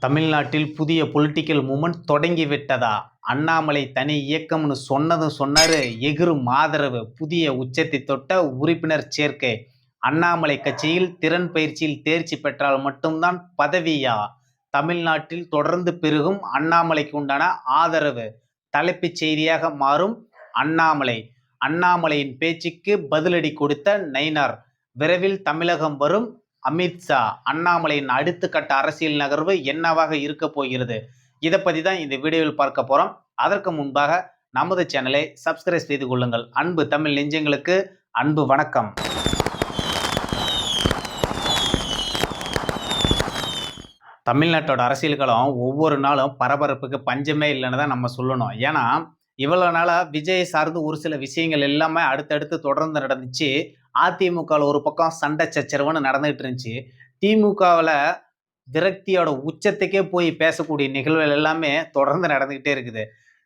தமிழ்நாட்டில் புதிய political moment தொடங்கிவிட்டதா? Annamalai தனி இயக்கம்னு சொன்னதும் சொன்னாரு. எகிரும் ஆதரவு. புதிய உச்சத்தை தொட்ட உறுப்பினர் சேர்க்கை. அண்ணாமலை கட்சியில் திறன் பயிற்சியில் தேர்ச்சி பெற்றால் மட்டும்தான் பதவியா? தமிழ்நாட்டில் தொடர்ந்து பெருகும் அண்ணாமலைக்கு உண்டான ஆதரவு. தலைப்புச் செய்தியாக மாறும் அண்ணாமலை. அண்ணாமலையின் பேச்சுக்கு பதிலடி கொடுத்த நயினார். விரைவில் தமிழகம் வரும் அமித்ஷா. அண்ணாமலையின் அடுத்த கட்ட அரசியல் நகர்வு என்னவாக இருக்க போகிறது? இதை பற்றி தான் இந்த வீடியோவில் பார்க்க போறோம். அதற்கு முன்பாக நமது சேனலை சப்ஸ்கிரைப் செய்து கொள்ளுங்கள். அன்பு தமிழ் நெஞ்சங்களுக்கு அன்பு வணக்கம். தமிழ்நாட்டோட அரசியல் களம் ஒவ்வொரு நாளும் பரபரப்புக்கு பஞ்சமே இல்லைன்னு தான் நம்ம சொல்லணும். ஏன்னா இவ்வளவு நாளா விஜய் சார்ந்து ஒரு சில விஷயங்கள் எல்லாமே அடுத்தடுத்து தொடர்ந்து நடந்துச்சு. அதிமுகவில் ஒரு பக்கம் சண்டை சச்சரவுன்னு நடந்துகிட்டு இருந்துச்சு. திமுகவில் விரக்தியோட உச்சத்துக்கே போய் பேசக்கூடிய நிகழ்வுகள் எல்லாமே தொடர்ந்து நடந்துகிட்டே இருக்குது.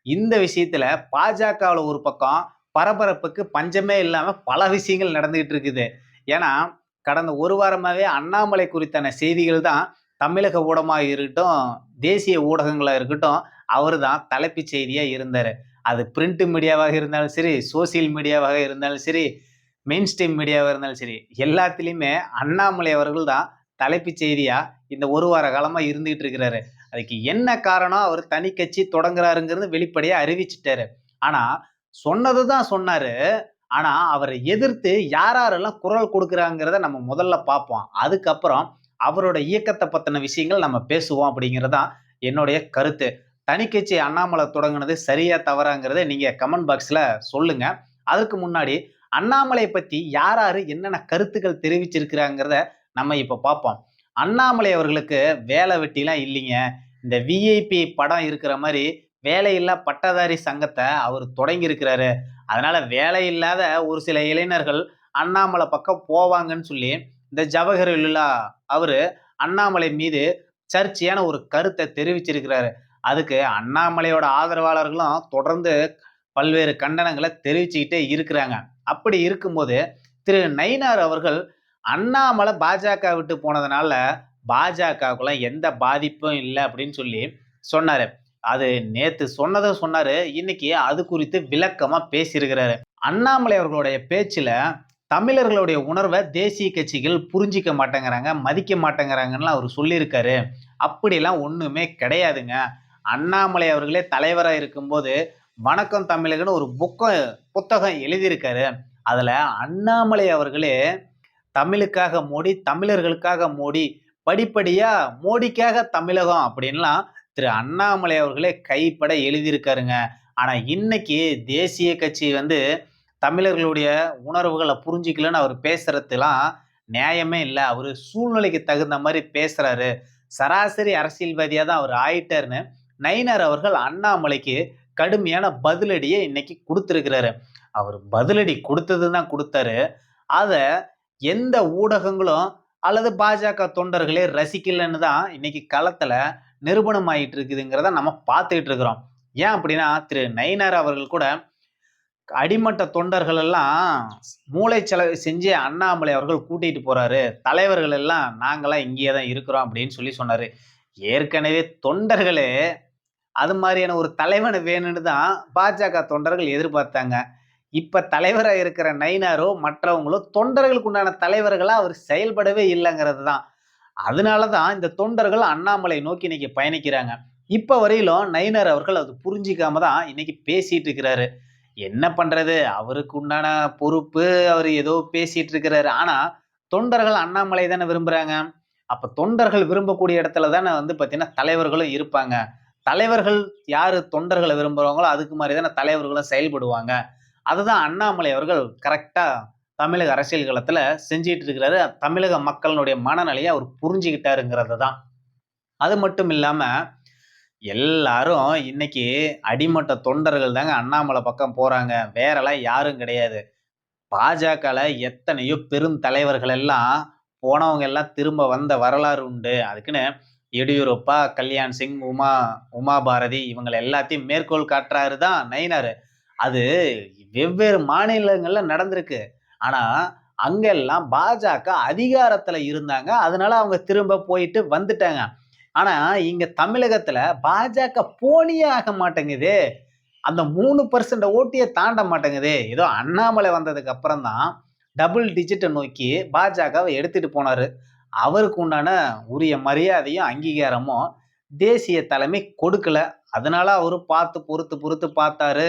இந்த விஷயத்துல பாஜகவில் ஒரு பக்கம் பரபரப்புக்கு பஞ்சமே இல்லாம பல விஷயங்கள் நடந்துகிட்டு இருக்குது. ஏன்னா கடந்த ஒரு வாரமாவே அண்ணாமலை குறித்தான செய்திகள் தான் தமிழக ஊடகமாக இருக்கட்டும், தேசிய ஊடகங்களா இருக்கட்டும், அவர் தான் தலைப்புச் செய்தியா இருந்தாரு. அது பிரிண்ட் மீடியாவாக இருந்தாலும் சரி, சோசியல் மீடியாவாக இருந்தாலும் சரி, மெயின் ஸ்ட்ரீம் மீடியாவாக இருந்தாலும் சரி, எல்லாத்துலேயுமே அண்ணாமலை அவர்கள் தான் தலைப்புச் செய்தியா இந்த ஒரு வார காலமா இருந்துகிட்டு இருக்கிறாரு. அதுக்கு என்ன காரணம்? அவர் தனி கட்சி தொடங்குறாருங்கிறது வெளிப்படையா அறிவிச்சிட்டாரு. ஆனா சொன்னது தான் சொன்னாரு. ஆனா அவரை எதிர்த்து யாரெல்லாம் குரல் கொடுக்குறாங்கிறத நம்ம முதல்ல பார்ப்போம். அதுக்கப்புறம் அவரோட இயக்கத்தை பத்தின விஷயங்கள் நம்ம பேசுவோம் அப்படிங்கிறதான் என்னுடைய கருத்து. தனி கட்சி அண்ணாமலை தொடங்குனது சரியா தவறாங்கிறத நீங்க கமெண்ட் பாக்ஸ்ல சொல்லுங்க. அதுக்கு முன்னாடி அண்ணாமலை பத்தி யாராரு என்னென்ன கருத்துக்கள் தெரிவிச்சிருக்கிறாங்கிறத நம்ம இப்ப பார்ப்போம். அண்ணாமலை அவர்களுக்கு வேலை வெட்டிலாம் இல்லைங்க. இந்த விஐபி படம் இருக்கிற மாதிரி வேலையில்லா பட்டதாரி சங்கத்தை அவர் தொடங்கி இருக்கிறாரு. அதனால வேலை இல்லாத ஒரு சில இளைஞர்கள் அண்ணாமலை பக்கம் போவாங்கன்னு சொல்லி இந்த ஜவஹர்லுல்லா அவரு அண்ணாமலை மீது சர்ச்சையான ஒரு கருத்தை தெரிவிச்சிருக்கிறாரு. அதுக்கு அண்ணாமலையோட ஆதரவாளர்களும் தொடர்ந்து பல்வேறு கண்டனங்களை தெரிவிச்சுக்கிட்டே இருக்கிறாங்க. அப்படி இருக்கும்போது திரு நயினார் அவர்கள் அண்ணாமலை பாஜக விட்டு போனதுனால பாஜகவுக்குள்ள எந்த பாதிப்பும் இல்லை அப்படின்னு சொல்லி சொன்னாரு. அது நேத்து சொன்னதும் சொன்னாரு. இன்னைக்கு அது குறித்து விளக்கமா பேசியிருக்கிறாரு. அண்ணாமலை அவர்களுடைய பேச்சுல தமிழர்களுடைய உணர்வை தேசிய கட்சிகள் புரிஞ்சிக்க மாட்டேங்கிறாங்க, மதிக்க மாட்டேங்கிறாங்கன்னு அவர் சொல்லியிருக்காரு. அப்படிலாம் ஒண்ணுமே கிடையாதுங்க. அண்ணாமலை அவர்களே தலைவராக இருக்கும்போது வணக்கம் தமிழகன்னு ஒரு புத்தகம் எழுதியிருக்காரு. அதுல அண்ணாமலை அவர்களே தமிழுக்காக மோடி, தமிழர்களுக்காக மோடி, படிப்படியா மோடிக்காக தமிழகம் அப்படின்லாம் திரு அண்ணாமலை அவர்களே கைப்பட எழுதியிருக்காருங்க. ஆனா இன்னைக்கு தேசிய கட்சி தமிழர்களுடைய உணர்வுகளை புரிஞ்சிக்கலன்னு அவர் பேசுறதுலாம் நியாயமே இல்லை. அவரு சூழ்நிலைக்கு தகுந்த மாதிரி பேசுறாரு. சராசரி அரசியல்வாதியா தான் அவர் ஆயிட்டாருன்னு நயினார் அவர்கள் அண்ணாமலைக்கு கடுமையான பதிலடியை இன்னைக்கு கொடுத்திருக்கிறாரு. அவர் பதிலடி கொடுத்தது தான் கொடுத்தாரு. அத எந்த ஊடகங்களும் அல்லது பாஜக தொண்டர்களே ரசிக்கலன்னு தான் இன்னைக்கு களத்துல நிரூபணம் ஆயிட்டு இருக்குதுங்கிறத நம்ம பார்த்துக்கிட்டு இருக்கிறோம். ஏன் அப்படின்னா திரு நயினார் அவர்கள் கூட அடிமட்ட தொண்டர்கள் எல்லாம் மூளைச்சலவை செஞ்சு அண்ணாமலை அவர்கள் கூட்டிட்டு போறாரு. தலைவர்கள் எல்லாம் நாங்களாம் இங்கேயே தான் இருக்கிறோம் அப்படின்னு சொல்லி சொன்னாரு. ஏற்கனவே தொண்டர்களே அது மாதிரியான ஒரு தலைவன் வேணும்னு தான் பாஜக தொண்டர்கள் எதிர்பார்த்தாங்க. இப்ப தலைவரா இருக்கிற நயினாரோ மற்றவங்களோ தொண்டர்களுக்கு உண்டான தலைவர்களா அவர் செயல்படவே இல்லைங்கிறது தான். அதனாலதான் இந்த தொண்டர்கள் அண்ணாமலை நோக்கி இன்னைக்கு பயணிக்கிறாங்க. இப்ப வரையிலும் நயினார் அவர்கள் அது புரிஞ்சிக்காம தான் இன்னைக்கு பேசிட்டு இருக்கிறாரு. என்ன பண்றது? அவருக்கு உண்டான பொறுப்பு, அவர் ஏதோ பேசிட்டு இருக்கிறாரு. ஆனா தொண்டர்கள் அண்ணாமலை தானே விரும்புறாங்க. அப்ப தொண்டர்கள் விரும்பக்கூடிய இடத்துல தானே பாத்தீங்கன்னா தலைவர்களும் இருப்பாங்க. தலைவர்கள் யாரு தொண்டர்களை விரும்புறாங்களோ அதுக்கு மாதிரி தானே தலைவர்களும் செயல்படுவாங்க. அதுதான் அண்ணாமலை அவர்கள் கரெக்டா தமிழக அரசியல் களத்துல செஞ்சிட்டு இருக்கிறாரு. தமிழக மக்களுடைய மனநிலையை அவர் புரிஞ்சுக்கிட்டாருங்கிறது தான். அது மட்டும் இல்லாம எல்லாரும் இன்னைக்கு அடிமட்ட தொண்டர்கள் தாங்க அண்ணாமலை பக்கம் போறாங்க. வேறெல்லாம் யாரும் கிடையாது. பாஜகல எத்தனையோ பெரும் தலைவர்கள் எல்லாம் போனவங்க எல்லாம் திரும்ப வந்த வரலாறு உண்டு. அதுக்குன்னு எடியூரப்பா, கல்யாண் சிங், உமா பாரதி இவங்களை எல்லாத்தையும் மேற்கோள் காட்டுறாரு தான் நயினார். அது வெவ்வேறு மாநிலங்கள்ல நடந்திருக்கு. ஆனா அங்கெல்லாம் பாஜக அதிகாரத்துல இருந்தாங்க. அதனால அவங்க திரும்ப போயிட்டு வந்துட்டாங்க. ஆனா இங்க தமிழகத்துல பாஜக போலியே ஆக மாட்டேங்குதே. அந்த 3% ஓட்டியே தாண்ட மாட்டேங்குதே. ஏதோ அண்ணாமலை வந்ததுக்கு அப்புறம் தான் டபுள் டிஜிட்ட நோக்கி பாஜகவ எடுத்துட்டு போனாரு. அவருக்கு உண்டான உரிய மரியாதையும், அங்கீகாரமும் தேசிய தலைமை கொடுக்கல. அதனால அவரு பார்த்து பொறுத்து பொறுத்து பார்த்தாரு.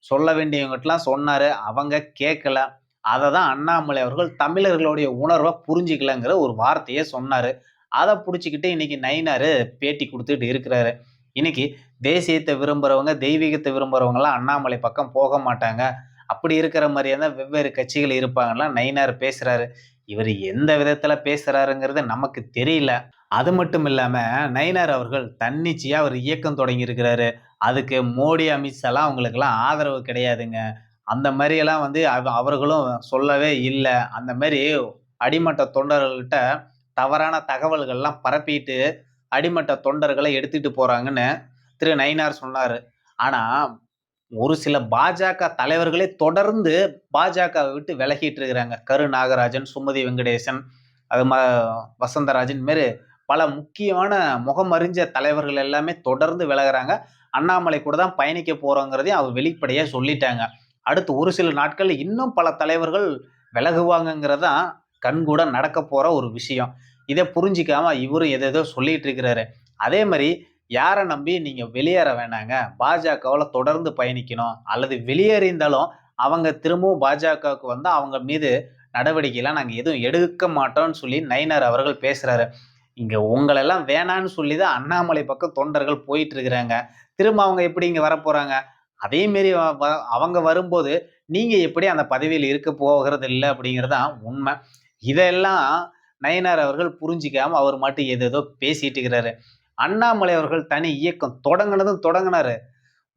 சொல்ல வேண்டியவங்கட்டலாம் சொன்னாரு. அவங்க கேட்கல. அததான் அண்ணாமலை அவர்கள் தமிழர்களுடைய உணர்வ புரிஞ்சுக்கலங்கிற ஒரு வார்த்தைய சொன்னாரு. அத புடிச்சுக்கிட்டு இன்னைக்கு நயினாரு பேட்டி குடுத்துட்டு இருக்கிறாரு. இன்னைக்கு தேசியத்த விரும்புறவங்க, தெய்வீகத்த விரும்புறவங்கலாம் அண்ணாமலை பக்கம் போக மாட்டாங்க. அப்படி இருக்கிற மாரியே தான் வெவ்வேறு கட்சிகள் இருப்பாங்கலாம் நயினார் பேசுறாரு. இவரு எந்த விதத்துல பேசுறாருங்கிறது நமக்கு தெரியல. அது மட்டும் இல்லாம நயினார் அவர்கள் தன்னிச்சையா ஒரு இயக்கம் தொடங்கியிருக்கிறாரு. அதுக்கு மோடி, அமித்ஷாலாம் அவங்களுக்கெல்லாம் ஆதரவு கிடையாதுங்க. அந்த மாரியெல்லாம் வந்து அவர்களும் சொல்லவே இல்ல. அந்த மாரி அடிமட்ட தொண்டர்கள்ட்ட தவறான தகவல்கள்லாம் பரப்பிட்டு, அடிமட்ட தொண்டர்கள எடுத்துட்டு போறாங்கன்னு திரு நயினார் சொன்னாரு. ஆனா, ஒரு சில பாஜக தலைவர்களே தொடர்ந்து பாஜகவ விட்டு விலகிட்டு இருக்கிறாங்க. கரு நாகராஜன், சுமதி வெங்கடேசன், அது வசந்தராஜன் மாரி பல முக்கியமான முகமறிஞ்ச தலைவர்கள் எல்லாமே தொடர்ந்து விலகுறாங்க. அண்ணாமலை கூட தான் பயணிக்க போறோங்கிறதையும் அவர் வெளிப்படையா சொல்லிட்டாங்க. அடுத்து ஒரு சில நாட்கள்ல இன்னும் பல தலைவர்கள் விலகுவாங்கங்கிறது தான் கண்கூட நடக்க போற ஒரு விஷயம். இத புரிஞ்சுக்காம இவரும் ஏதேதோ சொல்லிட்டு இருக்கிறாரு. அதே மாரி யார நம்பி நீங்க வெளியேற வேணாங்க. பாஜகவுல தொடர்ந்து பயணிக்கணும். அல்லது வெளியேறியிருந்தாலும் அவங்க திரும்பவும் பாஜகவுக்கு வந்தா அவங்க மீது நடவடிக்கைலாம் நாங்க எதுவும் எடுக்க மாட்டோம்னு சொல்லி நயினார் அவர்கள் பேசுறாரு. இங்க உங்களெல்லாம் வேணான்னு சொல்லி தான் அண்ணாமலை பக்கம் தொண்டர்கள் போயிட்டு இருக்கிறாங்க. திரும்ப அவங்க எப்படி இங்க வரப்போறாங்க? அதே மாரி அவங்க வரும்போது, நீங்க எப்படி அந்த பதவியில இருக்க போகறதில்ல அப்படிங்கிறது தான் உண்ம. இதெல்லாம் நயினார் அவர்கள் புரிஞ்சுக்காம அவர் மாட்டு ஏதேதோ பேசிட்டு இருக்கிறாரு. அண்ணாமலை அவர்கள் தனி இயக்கம் தொடங்குனதும் தொடங்குனாரு.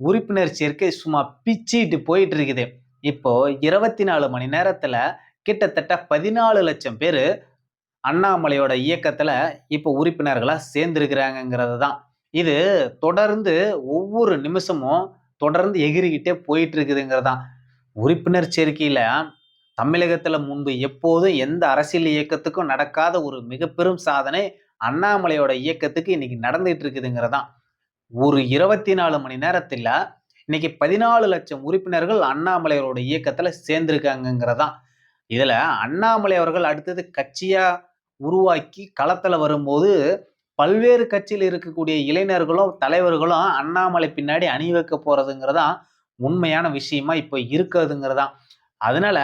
உறுப்பினர் சேர்க்கை சும்மா பிச்சிட்டு போயிட்டு இருக்குது. இப்போ 24 மணி நேரத்துல கிட்டத்தட்ட 14,00,000 பேரு அண்ணாமலையோட இயக்கத்துல இப்ப உறுப்பினர்களா சேர்ந்திருக்கிறாங்கங்கிறது தான். இது தொடர்ந்து ஒவ்வொரு நிமிஷமும் தொடர்ந்து எகிறிக்கிட்டே போயிட்டு இருக்குதுங்கிறது தான். உறுப்பினர் சேர்க்கையில தமிழகத்துல முன்பு எப்போதும் எந்த அரசியல் இயக்கத்துக்கும் நடக்காத ஒரு மிகப்பெரும் சாதனை அண்ணாமலையோட இயக்கத்துக்கு இன்னைக்கு நடந்துட்டு இருக்குதுங்கிறது தான். ஒரு 24 மணி நேரத்துல இன்னைக்கு 14,00,000 உறுப்பினர்கள் அண்ணாமலையோட இயக்கத்துல சேர்ந்திருக்காங்கங்கிறது தான். இதுல அண்ணாமலை அவர்கள் அடுத்தது கட்சியா உருவாக்கி களத்துல வரும்போது, பல்வேறு கட்சியில இருக்கக்கூடிய இளைஞர்களும், தலைவர்களும் அண்ணாமலை பின்னாடி அணிவகுக்க போறதுங்கிறது தான் உண்மையான விஷயமா இப்ப இருக்கிறதுங்கிறது தான். அதனால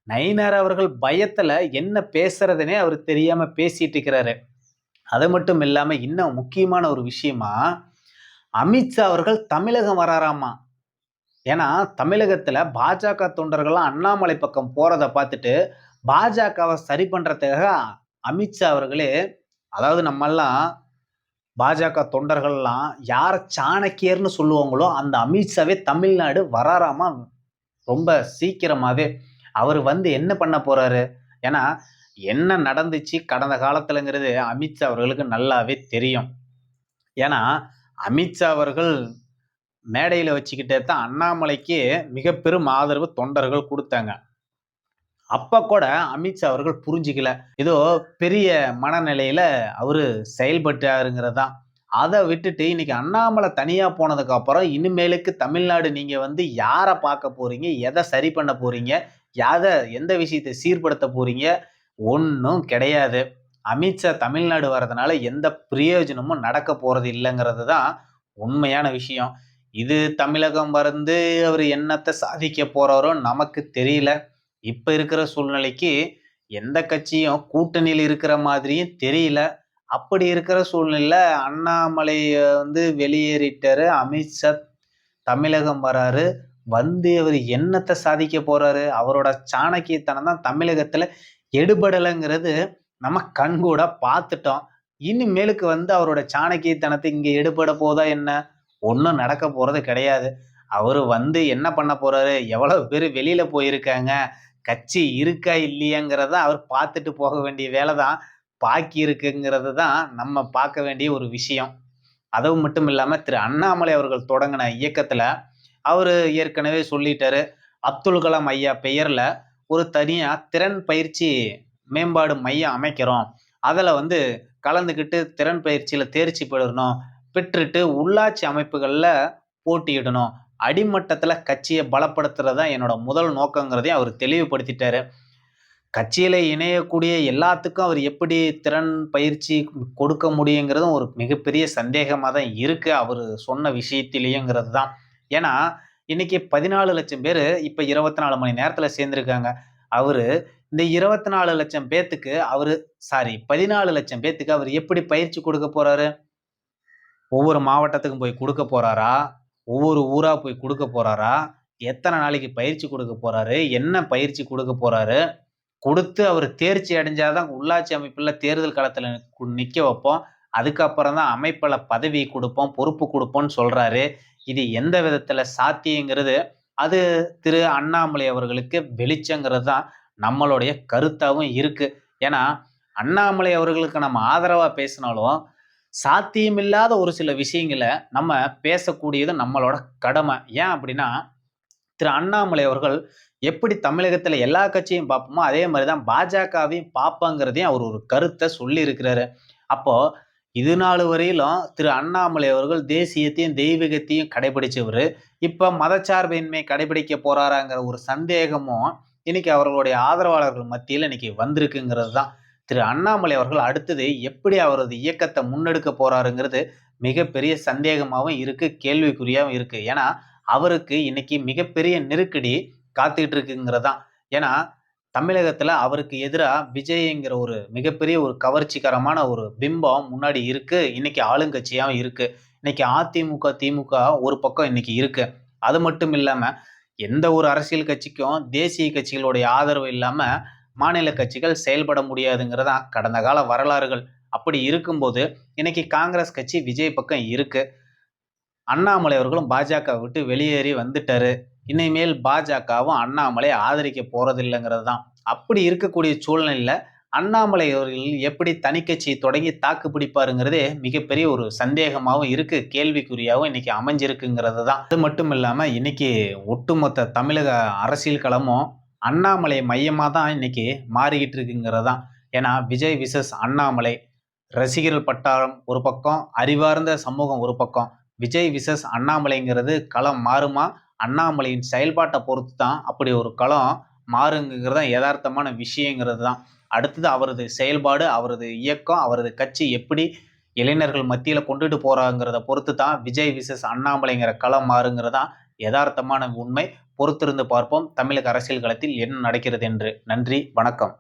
நயினார் அவர்கள் பயத்துல என்ன பேசுறதுன்னே அவரு தெரியாம பேசிட்டு இருக்கிறாரு. அது மட்டும் இல்லாம இன்னும் முக்கியமான ஒரு விஷயமா, அமித்ஷா அவர்கள் தமிழகம் வராராமா. ஏன்னா, தமிழகத்துல பாஜக தொண்டர்கள்லாம் அண்ணாமலை பக்கம் போறத பார்த்துட்டு, பாஜகவ சரி பண்றதுக்காக அமித்ஷா அவர்களே அதாவது நம்மல்லாம் பாஜக தொண்டர்கள்லாம் யார சாணக்கியர்ன்னு சொல்லுவாங்களோ, அந்த அமித்ஷாவே தமிழ்நாடு வராராமா ரொம்ப சீக்கிரமாவே. அவரு வந்து என்ன பண்ண போறாரு? ஏன்னா, என்ன நடந்துச்சு கடந்த காலத்துலங்கிறது அமித்ஷா அவர்களுக்கு நல்லாவே தெரியும். ஏன்னா, அமித்ஷா அவர்கள் மேடையில வச்சுக்கிட்டே தான் அண்ணாமலைக்கு மிக பெரும் ஆதரவு தொண்டர்கள் குடுத்தாங்க. அப்ப கூட அமித்ஷா அவர்கள் புரிஞ்சுக்கல. ஏதோ பெரிய மனநிலையில அவரு செயல்பட்டாருங்கிறது தான். அத விட்டுட்டு இன்னைக்கு அண்ணாமலை தனியா போனதுக்கு அப்புறம் இனிமேலுக்கு தமிழ்நாடு நீங்க வந்து யார பார்க்க போறீங்க? எத சரி பண்ண போறீங்க? எந்த விஷயத்த சீர்படுத்த போறீங்க? ஒண்ணும் கிடையாது. அமித்ஷா தமிழ்நாடு வர்றதுனால எந்த பிரயோஜனமும் நடக்க போறது இல்லங்கிறது தான் உண்மையான விஷயம். இது தமிழகம் வந்து அவரு என்னத்த சாதிக்க போறாரோ நமக்கு தெரியல. இப்ப இருக்கிற சூழ்நிலைக்கு எந்த கட்சியும் கூட்டணியில இருக்கிற மாதிரியும் தெரியல. அப்படி இருக்கிற சூழ்நிலையில அண்ணாமலைய வந்து வெளியேறிட்டாரு. அமித்ஷா தமிழகம் வராரு. வந்து அவரு என்னத்த சாதிக்க போறாரு? அவரோட சாணக்கியத்தனம் தான் தமிழகத்துல எடுபடலைங்கிறது நம்ம கண்கூடா பார்த்துட்டோம். இனிமேலுக்கு வந்து அவரோட சாணக்கியத்தனத்த இங்க எடுபட போதா என்ன? ஒண்ணும் நடக்க போறது கிடையாது. அவரு வந்து என்ன பண்ண போறாரு? எவ்வளவு பேரு வெளியில போயிருக்காங்க? கட்சி இருக்கா இல்லையாங்கிறத அவர் பார்த்துட்டு போக வேண்டிய வேலை தான் பாக்கி இருக்குங்கிறது தான் நம்ம பார்க்க வேண்டிய ஒரு விஷயம். அதுவும் மட்டும் இல்லாம திரு அண்ணாமலை அவர்கள் தொடங்குன இயக்கத்துல அவரு ஏற்கனவே சொல்லிட்டாரு. அப்துல் கலாம் ஐயா பெயர்ல ஒரு தனியா திறன் பயிற்சி மேம்பாடு மையம் அமைக்கிறோம். அதுல வந்து கலந்துக்கிட்டு திறன் பயிற்சியில தேர்ச்சி பெற்றுட்டு உள்ளாட்சி அமைப்புகள்ல போட்டியிடணும். அடிமட்டத்துல கட்சிய பலப்படுத்துறது தான் என்னோட முதல் நோக்கங்கிறதையும் அவர் தெளிவுபடுத்திட்டாரு. கட்சியில இணையக்கூடிய எல்லாத்துக்கும் அவர் எப்படி திறன் பயிற்சி கொடுக்க முடியுங்கிறதும் ஒரு மிகப்பெரிய சந்தேகமா தான் இருக்கு. அவரு சொன்ன விஷயத்திலேயேங்கிறது தான். ஏன்னா, இன்னைக்கு 14,00,000 பேரு இப்ப 24 மணி நேரத்துல சேர்ந்திருக்காங்க. அவரு இந்த 24,00,000 பேத்துக்கு 14,00,000 பேத்துக்கு அவரு எப்படி பயிற்சி கொடுக்க போறாரு? ஒவ்வொரு மாவட்டத்துக்கும் போய் குடுக்க போறாரா? ஒவ்வொரு ஊரா போய் குடுக்க போறாரா? எத்தன நாளைக்கு பயிற்சி குடுக்க போறாரு? என்ன பயிற்சி குடுக்க போறாரு? குடுத்து அவரு தேர்ச்சி அடைஞ்சா தான் உள்ளாட்சி அமைப்புல தேர்தல் களத்துல நிக்க வைப்போம். அதுக்கப்புறம் தான் அமைப்புல பதவி குடுப்போம், பொறுப்பு குடுப்போம்ன்னு சொல்றாரு. இது எந்த விதத்துல சாத்தியங்கிறது, அது திரு அண்ணாமலை அவர்களுக்கு வெளிச்சங்கிறது தான் நம்மளுடைய கருத்தாவும் இருக்கு. ஏன்னா, அண்ணாமலை அவர்களுக்கு நம்ம ஆதரவா பேசினாலும், சாத்தியமில்லாத ஒரு சில விஷயங்கள நம்ம பேசக்கூடியது நம்மளோட கடமை. ஏன் அப்படின்னா, திரு அண்ணாமலை அவர்கள் எப்படி தமிழகத்துல எல்லா கட்சியும் பார்ப்போமோ, அதே மாரி தான் பாஜகவையும் பார்ப்பேங்கிறதையும் அவர் ஒரு கருத்த சொல்லியிருக்கிறாரு. அப்போ இது நாள் வரையிலும் திரு அண்ணாமலை அவர்கள் தேசியத்தையும், தெய்வீகத்தையும் கடைபிடிச்சவரு. இப்ப மதச்சார்பின்மை கடைபிடிக்க போறாராங்கிற ஒரு சந்தேகமும், இன்னைக்கு அவர்களுடைய ஆதரவாளர்கள் மத்தியில இன்னைக்கு வந்திருக்குங்கிறது தான். திரு அண்ணாமலை அவர்கள் அடுத்தது எப்படி அவரது இயக்கத்த முன்னெடுக்க போறாருங்கிறது மிகப்பெரிய சந்தேகமாவும் இருக்கு, கேள்விக்குறியாவும் இருக்கு. ஏன்னா, அவருக்கு இன்னைக்கு மிகப்பெரிய நெருக்கடி காத்துக்கிட்டு இருக்குங்கிறது தான். ஏன்னா, தமிழகத்துல அவருக்கு எதிரா விஜய்ங்கிற ஒரு மிகப்பெரிய ஒரு கவர்ச்சிகரமான ஒரு பிம்பம் முன்னாடி இருக்கு. இன்னைக்கு ஆளுங்கட்சியாவும் இருக்கு. இன்னைக்கு அதிமுக, திமுக ஒரு பக்கம் இன்னைக்கு இருக்கு. அது மட்டும் இல்லாம, எந்த ஒரு அரசியல் கட்சிக்கும் தேசிய கட்சிகளுடைய ஆதரவு இல்லாம மாநில கட்சிகள் செயல்பட முடியாதுங்கிறது தான் கடந்த கால வரலாறுகள். அப்படி இருக்கும்போது, இன்னைக்கு காங்கிரஸ் கட்சி விஜய் பக்கம் இருக்கு. அண்ணாமலை அவர்களும் பாஜக விட்டு வெளியேறி வந்துட்டாரு. இனிமேல் பாஜகவும் அண்ணாமலை ஆதரிக்க போறதில்லைங்கிறது தான். அப்படி இருக்கக்கூடிய சூழ்நிலையில அண்ணாமலை அவர்கள் எப்படி தனிக்கட்சி தொடங்கி தாக்கு பிடிப்பாருங்கிறதே மிகப்பெரிய ஒரு சந்தேகமாவும் இருக்கு. கேள்விக்குறியாவும் இன்னைக்கு அமைஞ்சிருக்குங்கிறது தான். அது மட்டும் இல்லாம இன்னைக்கு ஒட்டுமொத்த தமிழக அரசியல் களமும் அண்ணாமலை மையமா தான் இன்னைக்கு மாறிக்கிட்டு இருக்குங்கிறது தான். ஏன்னா விஜய் விசஸ் அண்ணாமலை ரசிகர்கள் பட்டாளம் ஒரு பக்கம், அறிவார்ந்த சமூகம் ஒரு பக்கம். விஜய் விசஸ் அண்ணாமலைங்கிறது களம் மாறுமா? அண்ணாமலையின் செயல்பாட்ட பொறுத்து தான் அப்படி ஒரு களம் மாறுங்கிறது தான் எதார்த்தமான விஷயங்கிறது தான். அடுத்தது அவரது செயல்பாடு, அவரது இயக்கம், அவரது கட்சி எப்படி இளைஞர்கள் மத்தியில கொண்டுட்டு போறாங்கிறத பொறுத்து தான் விஜய் விசஸ் அண்ணாமலைங்கிற களம் மாறுங்கிறது தான் எதார்த்தமான உண்மை. பொறுத்திருந்து பார்ப்போம் தமிழக அரசியல் களத்தில் என்ன நடக்கிறது என்று. நன்றி, வணக்கம்.